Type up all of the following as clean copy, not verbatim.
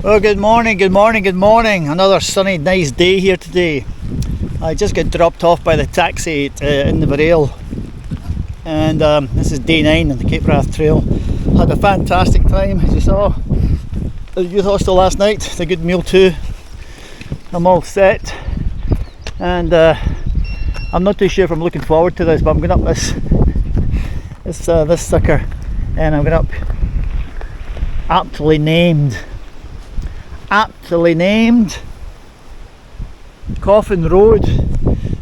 Well, good morning. Another sunny, nice day here today. I just got dropped off by the taxi at Inverlael, and this is day 9 on the CapeWrathTrail. Had a fantastic time, as you saw, at the youth hostel last night. It's a good meal too. I'm all set, and I'm not too sure if I'm looking forward to this, but I'm going up this sucker, and I'm going up aptly named Coffin Road,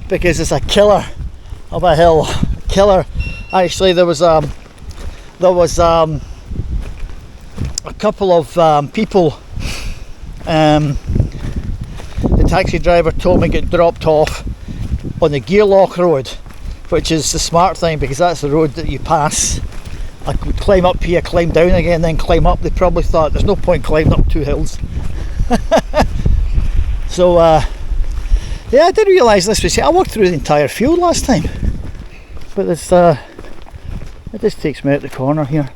because it's a killer of a hill. Killer. Actually, there was a couple of people. The taxi driver told me to get dropped off on the Gearlock Road, which is the smart thing because that's the road that you pass. I could climb up here, climb down again, then climb up. They probably thought there's no point climbing up 2 hills. So yeah, I didn't realise this was here. I walked through the entire field last time, but this it just takes me out the corner here.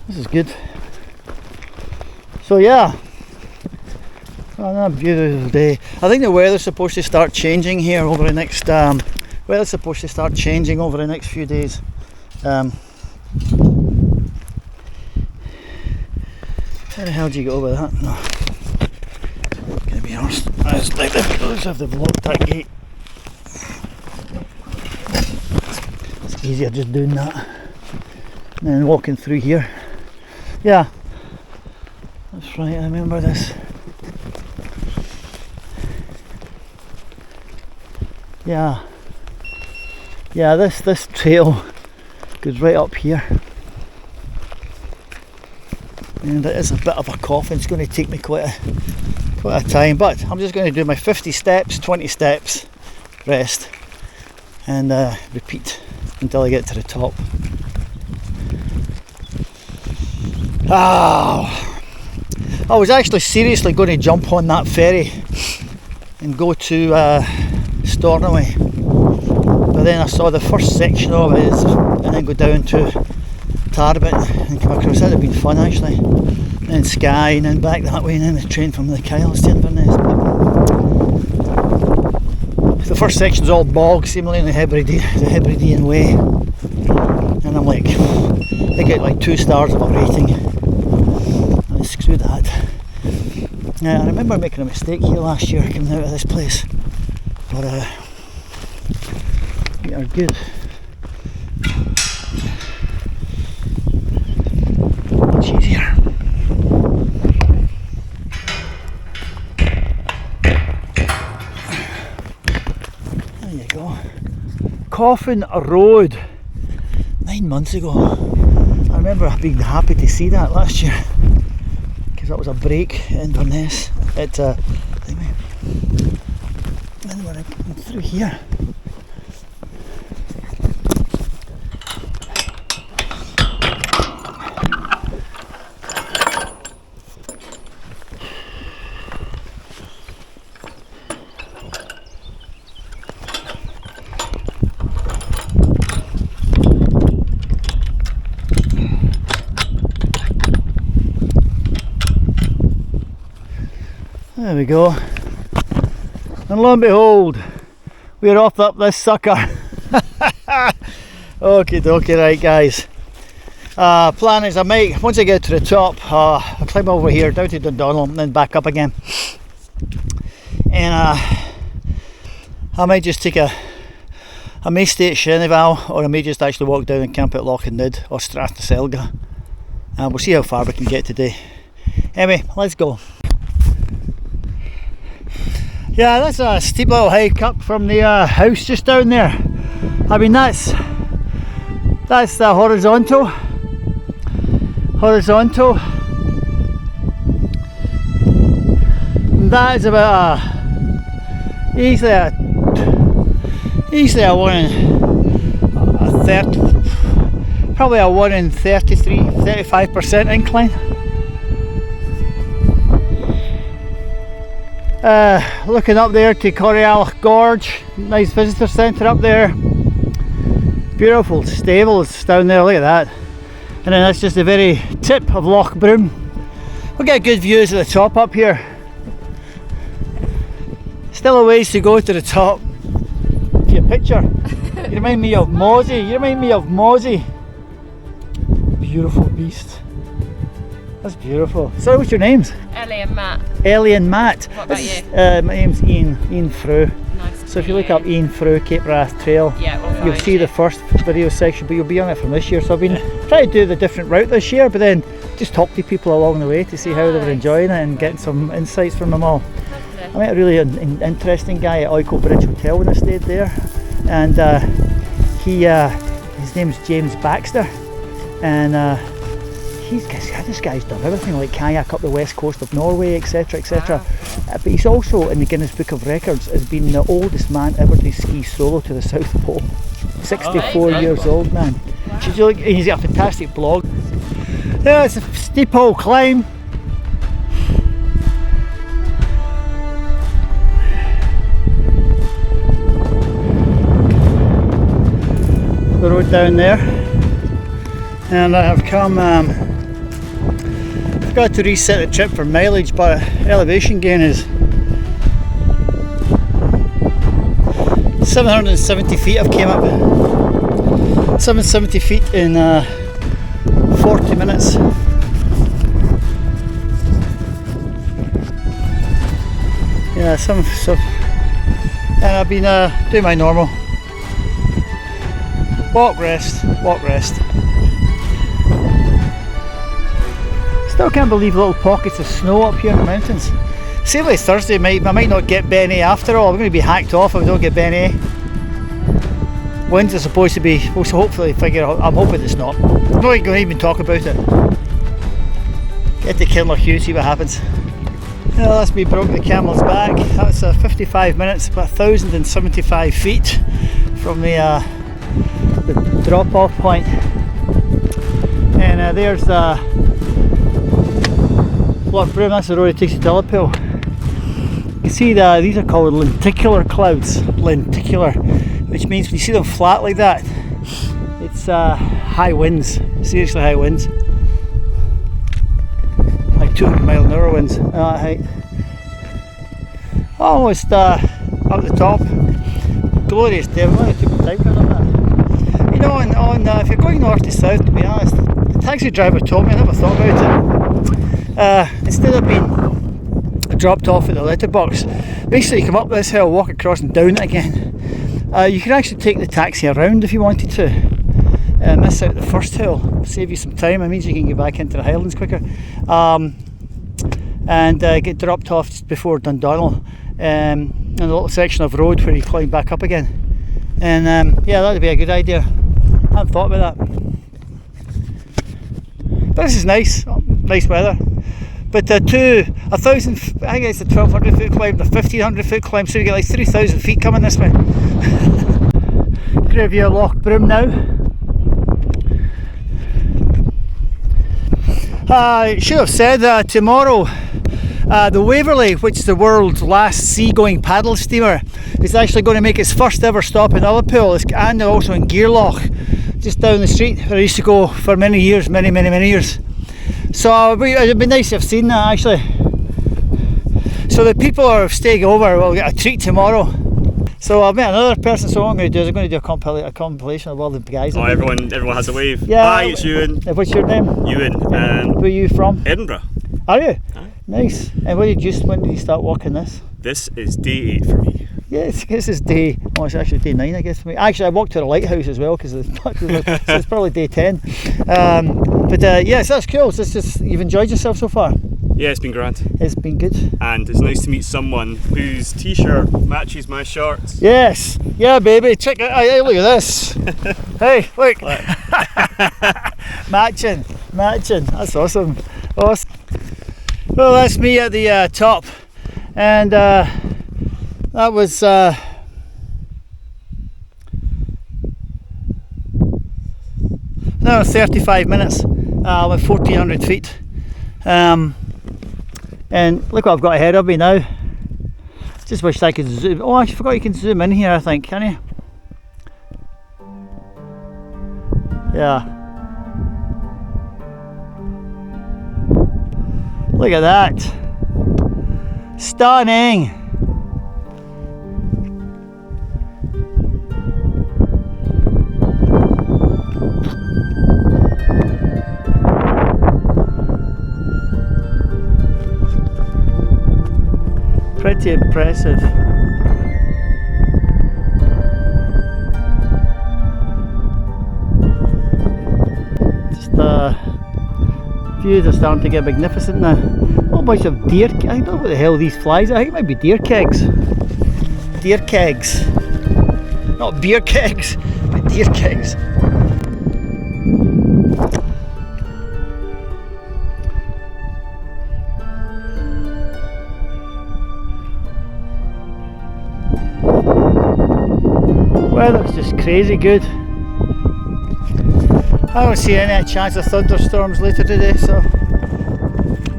This is good. So yeah, another beautiful day. I think the weather's supposed to start changing here over the next few days. How the hell do you get over that? No. Gonna be honest. Let's have to block that gate. It's easier just doing that and then walking through here. Yeah, that's right, I remember this. Yeah, this trail goes right up here, and it is a bit of a coffin. It's going to take me quite a time, but I'm just going to do my 50 steps, 20 steps, rest, and repeat until I get to the top. I was actually seriously going to jump on that ferry and go to Stornoway, but then I saw the first section of it and then go down to Tarbert and come across. That would have been fun actually. And then Skye and then back that way, and then the train from the Kyles to Inverness. But the first section's all bog, seemingly in the Hebridean way, and I'm like, I get like 2 stars of a rating. And screw that. Now, I remember making a mistake here last year coming out of this place, but we are good. Much easier. There you go. Coffin Road. 9 months ago. I remember being happy to see that last year because that was a break in Inverness. And we're through here. There we go, and lo and behold, we're off up this sucker. Okie dokie, right guys. Plan is I might, once I get to the top, I'll climb over here down to Dundonald and then back up again. And I might just take I may stay at Sealga, or I may just actually walk down and camp at Loch-and-Nid or Strath to Sealga. We'll see how far we can get today. Anyway, let's go. Yeah, that's a steep little hike up from the house just down there. I mean, that's the horizontal. And that is about easily a 30, probably a 1 in 35% incline. Looking up there to Corrial Gorge, nice visitor centre up there. Beautiful stables down there, look at that. And then that's just the very tip of Loch Broom. We'll get good views of the top up here. Still a ways to go to the top. Your picture. You remind me of Mosey. Beautiful beast. That's beautiful. So what's your names? Ellie and Matt. Ellie and Matt. What about you? My name's Ian Frew. Nice to So if you meet look up Ian Frew, CapeWrathTrail, yeah, we'll you'll find see you. the first video section, but you'll be on it from this year. So I've been trying to do the different route this year, but then just talk to people along the way to see how they were enjoying it and getting some insights from them all. Lovely. I met a really interesting guy at Oiko Bridge Hotel when I stayed there, and his name's James Baxter, and this guy's done everything, like kayak up the west coast of Norway, etc, etc. But he's also in the Guinness Book of Records as being the oldest man ever to ski solo to the South Pole. 64 years old, man. Wow. He's got a fantastic blog. Yeah, it's a steep old climb. The road down there, and I have come. Got to reset the trip for mileage, but elevation gain is 770 feet. I've came up 770 feet in 40 minutes. Yeah, and I've been doing my normal walk, rest. Still can't believe little pockets of snow up here in the mountains. Safely Thursday, I might not get Ben A after all. I'm going to be hacked off if I don't get Ben A. Winds are supposed to be, we'll hopefully figure out, I'm hoping it's not. I'm not going to even talk about it. Get to Kinlochhew, see what happens. Well, that's me broke the camel's back. That's 55 minutes, about 1,075 feet from the drop off point. And there's the Loch Broom, that's the road that takes you to Liverpool. You can see these are called lenticular clouds. Lenticular, which means when you see them flat like that, it's high winds, seriously high winds. Like 200-mile-an-hour winds at that height. Almost up the top. Glorious day. I'm going to take my time on that. You know, if you're going north to south, to be honest, the taxi driver told me, I never thought about it. Instead of being dropped off at the letterbox, basically you come up this hill, walk across and down it again. You can actually take the taxi around if you wanted to. Miss out the first hill, save you some time. It means you can get back into the Highlands quicker. And get dropped off just before Dundonald in a little section of road where you climb back up again. And yeah, that'd be a good idea. I hadn't thought about that. But this is nice, nice weather. But I think it's a 1,200 foot climb, the 1,500 foot climb, so you get like 3,000 feet coming this way. Greview Loch Broom now. I should have said tomorrow the Waverley, which is the world's last sea-going paddle steamer, is actually going to make its first ever stop in Liverpool and also in Gearloch, just down the street where I used to go for many years, many years. So it'd be nice to have seen that actually. So the people who are staying over will get a treat tomorrow. So I've met another person, so what I'm going to do is I'm going to do a compilation of all the guys. Oh, everyone has a wave. Yeah. Hi, it's Ewan. What's your name? Ewan. Where are you from? Edinburgh. Are you? Aye. Nice. And when did you start walking this? This is day 8 for me. Yes, this is day. Oh, it's actually day 9, I guess for me. Actually, I walked to the lighthouse as well because so it's probably day 10. But yes, that's cool. So it's just you've enjoyed yourself so far. Yeah, it's been grand. It's been good. And it's nice to meet someone whose t-shirt matches my shorts. Yes. Yeah, baby. Check it out. Hey, look at this. Hey, look. matching. That's awesome. Well, that's me at the top, and that was now 35 minutes with 1,400 feet. And look what I've got ahead of me now. Just wish I could zoom. Oh, I forgot you can zoom in here, I think, can you? Yeah. Look at that. Stunning. Pretty impressive. Just views are starting to get magnificent now. A whole bunch of deer. I don't know what the hell these flies are. I think it might be deer kegs. Deer kegs. Not beer kegs, but deer kegs. Weather's just crazy good. I don't see any chance of thunderstorms later today, so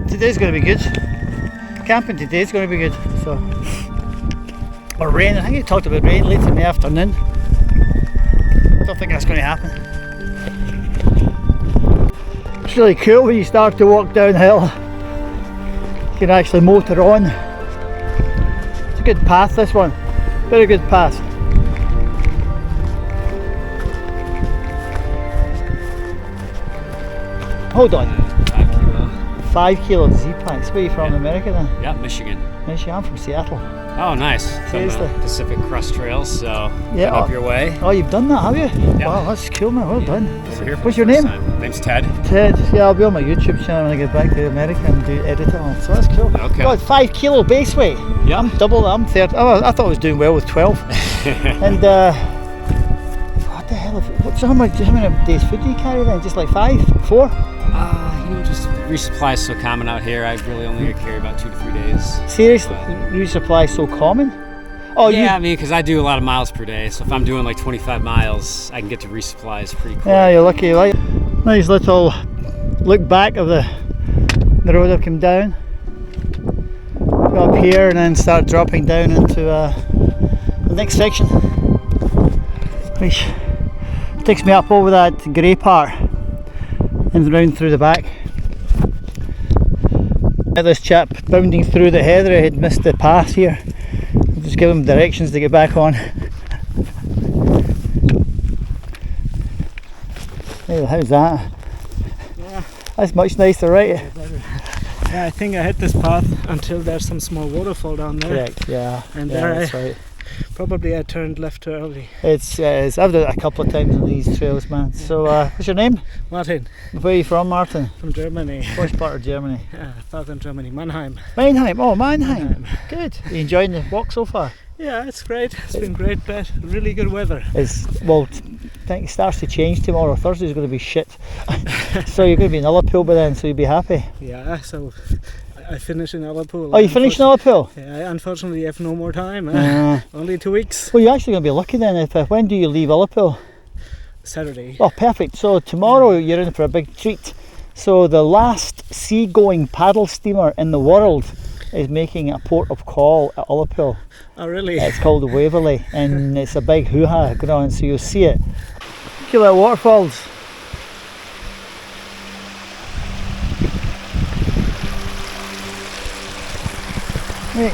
today's going to be good. Camping today's going to be good. So, or rain. I think you talked about rain later in the afternoon. I don't think that's going to happen. It's really cool when you start to walk downhill. You can actually motor on. It's a good path, this one. Very good path. Hold on. 5 kilo. 5 kilos Z-Packs. Where are you from, America then? Yeah, Michigan. Michigan, I'm from Seattle. Oh, nice. Seriously? From the Pacific Crest Trail, so Yeah. up your way. Oh, you've done that, have you? Yeah. Wow, that's cool, man. Well done. Over here for What's the your first name? time. Name's Ted. Ted. Yeah, I'll be on my YouTube channel when I get back to America and do edit it on. So that's cool. Okay. God, 5 kilo base weight. Yeah. I'm double that. I'm 30. Oh, I thought I was doing well with 12. And what the hell? How many days food do you carry then? Just like 5? 4? Just resupply is so common out here. I really only carry about 2 to 3 days. Seriously? Resupply is so common? Oh, yeah, I mean, because I do a lot of miles per day, so if I'm doing like 25 miles, I can get to resupplies pretty quick. Yeah, you're lucky. Like nice little look back of the road I've come down. Go up here and then start dropping down into the next section, which takes me up over that grey part and round through the back. This chap bounding through the heather had missed the path here. I'll just give him directions to get back on. Hey, how's that? Yeah. That's much nicer, right? Yeah, I think I hit this path until there's some small waterfall down there. Correct, yeah. And yeah, there that's right. Probably I turned left too early. It's I've done it a couple of times on these trails, man. So what's your name? Martin, Where are you from, Martin? from Germany. Which part of Germany? Southern Germany, Mannheim. Mannheim. Oh, Mannheim. Mannheim. Good. Are you enjoying the walk so far? Yeah, it's great. It's been great, but really good weather. It's I think it starts to change tomorrow. Thursday's going to be shit. So you're going to be in Ullapool by then, so you'll be happy. Yeah, so I finish in Ullapool. Oh, you finished in Ullapool? Yeah, I unfortunately have no more time. Uh, Only 2 weeks. well, you're actually going to be lucky then. If when do you leave Ullapool? Saturday. Oh, perfect. So tomorrow you're in for a big treat. So the last sea-going paddle steamer in the world is making a port of call at Ullapool. Oh, really? It's called the Waverley, and it's a big hoo-ha going on, so you'll see it. Look at that waterfalls. Right.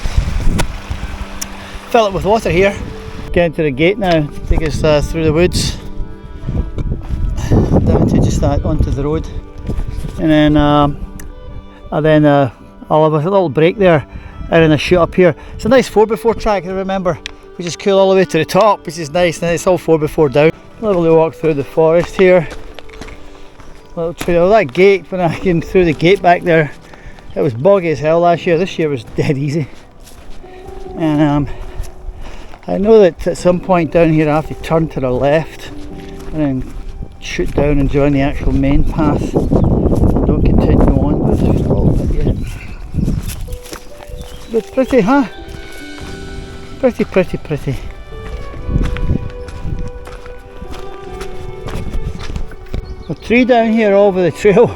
Fill it with water here. Getting to the gate now, take us through the woods, down to just that onto the road, and then I'll have a little break there, and then a shoot up here. It's a nice 4x4 track, I remember, which is cool all the way to the top, which is nice, and it's all 4x4 down. Lovely walk through the forest here. Little trail. That gate, when I came through the gate back there, it was boggy as hell last year. This year was dead easy. And I know that at some point down here I have to turn to the left and then shoot down and join the actual main path. Don't continue on, but just a little bit yet. But pretty, huh? Pretty. A tree down here over the trail.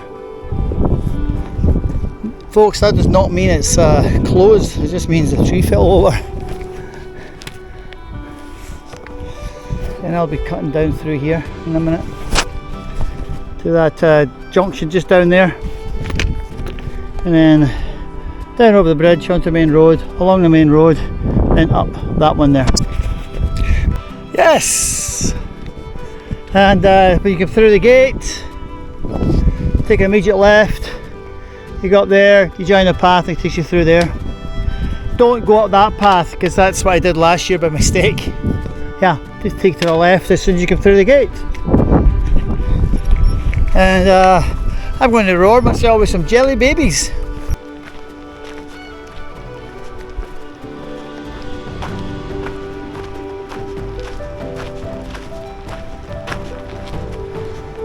Folks, that does not mean it's closed, it just means the tree fell over. And I'll be cutting down through here in a minute to that junction just down there. and then down over the bridge onto the main road, along the main road, and up that one there. Yes! And when you come through the gate, take an immediate left, you go up there, you join the path and it takes you through there. Don't go up that path, because that's what I did last year by mistake. Yeah, just take to the left as soon as you come through the gate. And I'm going to reward myself with some jelly babies.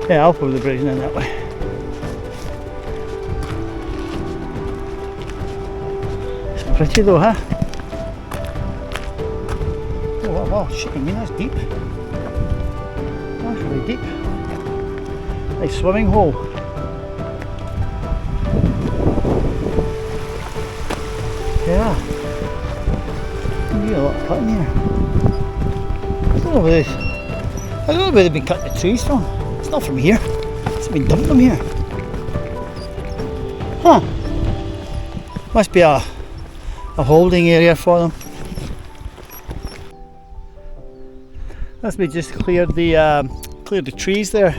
Yeah, I'll put the bridge in that way. It's pretty though, huh? Oh wow, shit, I mean that's deep. That's really deep. Nice swimming hole. Yeah. You get a lot of cutting here. I don't know where they've been cutting the trees from. It's not from here. It's been dumped from here. Huh. Must be a holding area for them. That's me just cleared the trees there,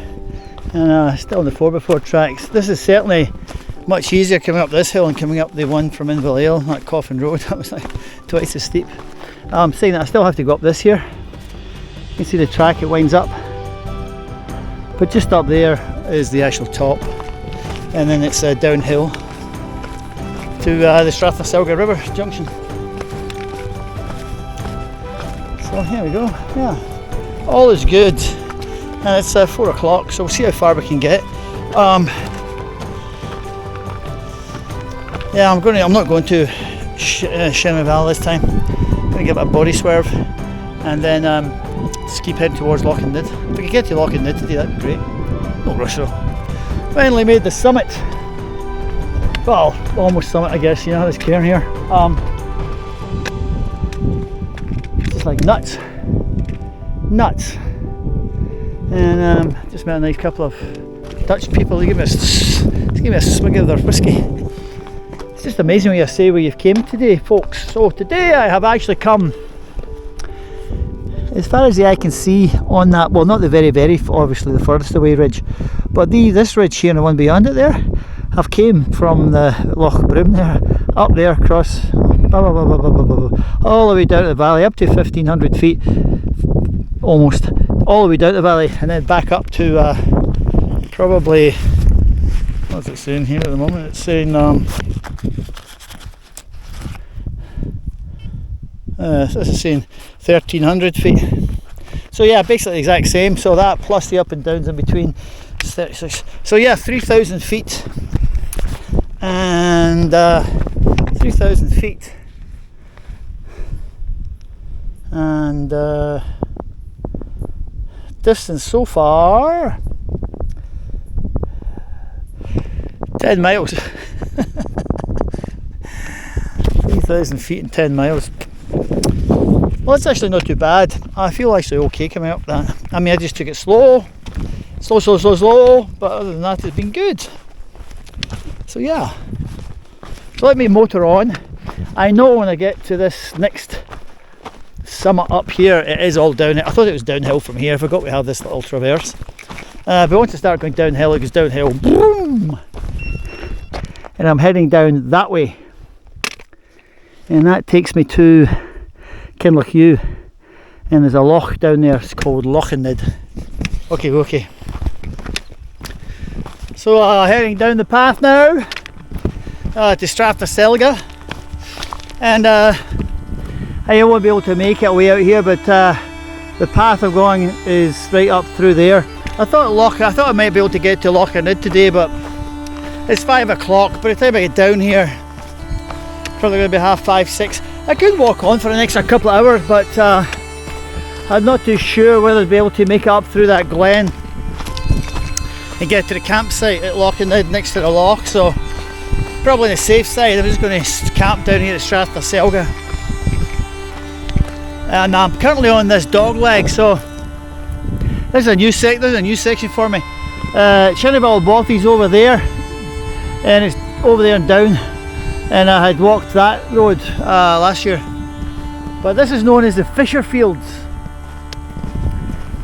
and still on the 4x4 tracks. This is certainly much easier coming up this hill and coming up the one from Inverlael, that Coffin Road. That was like twice as steep. I'm saying that I still have to go up this here. You can see the track, it winds up, but just up there is the actual top, and then it's downhill to the Strath and Sealga River junction. So here we go. Yeah. All is good, and it's 4 o'clock, so we'll see how far we can get. Yeah, I'm not going to Inverlael this time. I'm going to give it a body swerve, and then just keep heading towards Lochennid. If we could get to Lochennid today, that'd be great. No rush though. Finally made the summit. Well, almost summit, I guess. You know how this cairn here. Just like nuts. And just met a nice couple of Dutch people. They give me a swig of their whiskey. It's just amazing when you say where you've came today, folks. So today I have actually come as far as the eye can see on that, well, not the very obviously the furthest away ridge, but this ridge here and the one beyond it there, I've came from the Loch Broom there, up there across, all the way down to the valley, up to 1500 feet, almost, all the way down the valley, and then back up to probably, what's it saying here at the moment? It's saying this is saying 1300 feet. So yeah, basically the exact same. So that plus the up and downs in between is 36. So yeah, 3000 feet, and 3000 feet, and distance so far 10 miles. 3000 feet and 10 miles. Well, it's actually not too bad. I feel actually okay coming up that. I mean, I just took it slow, but other than that, it's been good. So yeah, so let me motor on. I know when I get to this next summit up here, it is all downhill. I thought it was downhill from here. I forgot we have this little traverse. But once I start going downhill, it goes downhill, boom, and I'm heading down that way, and that takes me to Kinlochhew, and there's a loch down there. It's called Lochennid. Okay. So heading down the path now to Strath and Sealga, and I won't be able to make it way out here, but the path I'm going is straight up through there. I thought I might be able to get to Lochennid today, but it's 5 o'clock. By the time I get down here, probably going to be 5:30, 6. I could walk on for an extra couple of hours, but I'm not too sure whether I'd be able to make it up through that glen and get to the campsite at Lochennid next to the loch. So probably on the safe side, I'm just going to camp down here at Strath and Sealga. And I'm currently on this dog leg, so there's a new section for me. Inverlael Bothy's over there, and it's over there and down, and I had walked that road last year. But this is known as the Fisher Fields.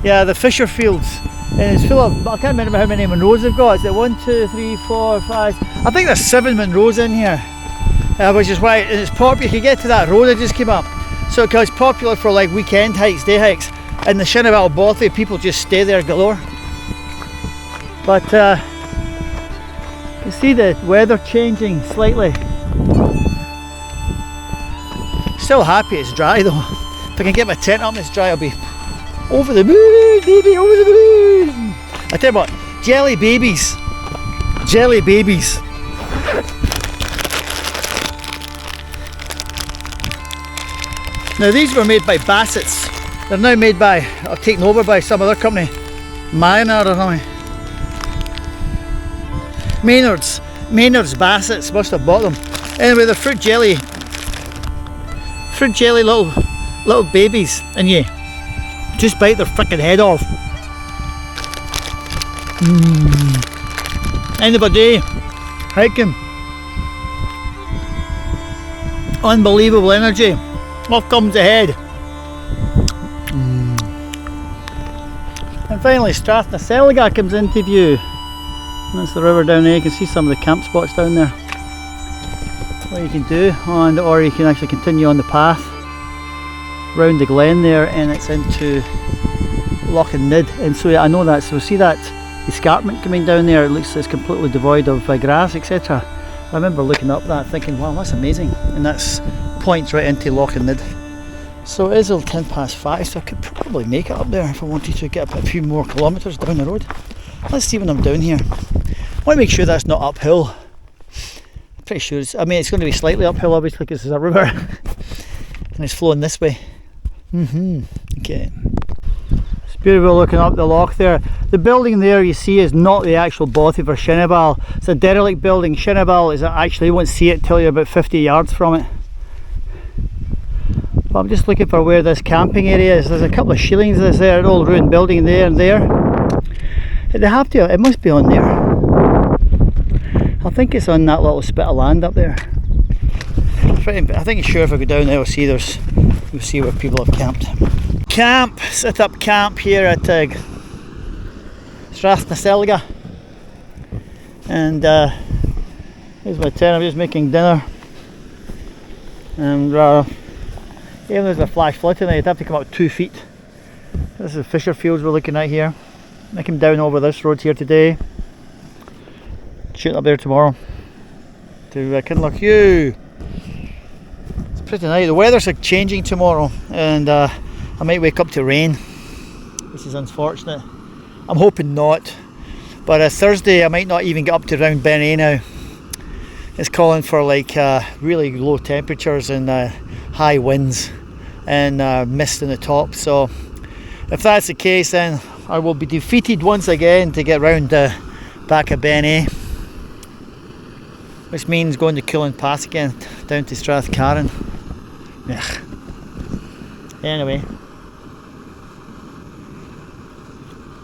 Yeah, the Fisher Fields. And it's full of, I can't remember how many Monroes they've got. Is it 1, 2, 3, 4, 5? I think there's 7 Monroes in here. Which is why, and it's popular, you can get to that road that just came up. So it's popular for like weekend hikes, day hikes. And the Shinneval Bothy, people just stay there galore. But you can see the weather changing slightly. Still happy it's dry though. If I can get my tent up and it's dry, I'll be over the moon, baby, over the moon. I tell you what, jelly babies. Jelly babies. Now these were made by Bassett's. They're now made by, or taken over by some other company. Maynard or something. Maynard's Bassett's must have bought them. Anyway, they're fruit jelly little babies, and you just bite their frickin' head off. End of a day, hiking. Unbelievable energy. Off comes the head. And finally, Strath and Sealga comes into view. And that's the river down there. You can see some of the camp spots down there. What you can do, or you can actually continue on the path round the glen there, and it's into Loch and Nid. And so I know that. So see that escarpment coming down there. It looks it's completely devoid of grass, etc. I remember looking up that, thinking, wow, that's amazing. And that's points right into Loch and Nid. So it is 5:10, so I could probably make it up there if I wanted to get a few more kilometres down the road. Let's see when I'm down here. I want to make sure that's not uphill. I'm pretty sure it's, I mean, it's going to be slightly uphill obviously because there's a river and it's flowing this way. Okay. It's beautiful looking up the loch there. The building there you see is not the actual bothy for Shinneval. It's a derelict building. Shinneval is actually, you won't see it till you're about 50 yards from it. But I'm just looking for where this camping area is. There's a couple of shillings that's there, an old ruined building there and there. They have to, it must be on there. I think it's on that little spit of land up there. I think sure if I go down there we'll see where people have camped. Set up camp here at Strath and Sealga. And here's my tent. I'm just making dinner. And even there's a flash flood in there, you'd have to come up 2 feet. This is the Fisher Fields we're looking at here. I came down over this road here today. Shooting up there tomorrow to Kinlochhew. It's pretty nice. The weather's changing tomorrow, and I might wake up to rain, which is unfortunate. I'm hoping not, but Thursday I might not even get up to round Ben A now. It's calling for like really low temperatures and high winds and mist in the top. So if that's the case, then I will be defeated once again to get round back at Ben A, which means going to Cullen Pass again down to Strath Karen. Anyway,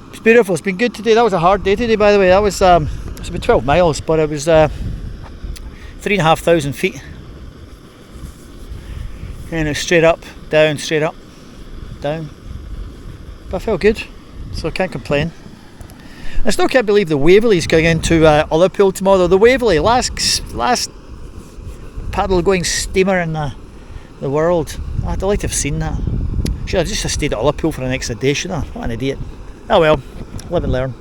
it's beautiful. It's been good today. That was a hard day today, by the way. That was it's about 12 miles, but it was 3,500 feet, and it's straight up, down, straight up, down. But I felt good, so I can't complain. I still can't believe the Waverley's going into Ullapool tomorrow. The Waverley, last paddle going steamer in the world. I'd like to have seen that. Should I just have stayed at Ullapool for an extra day, shouldn't I? What an idiot. Oh well, live and learn.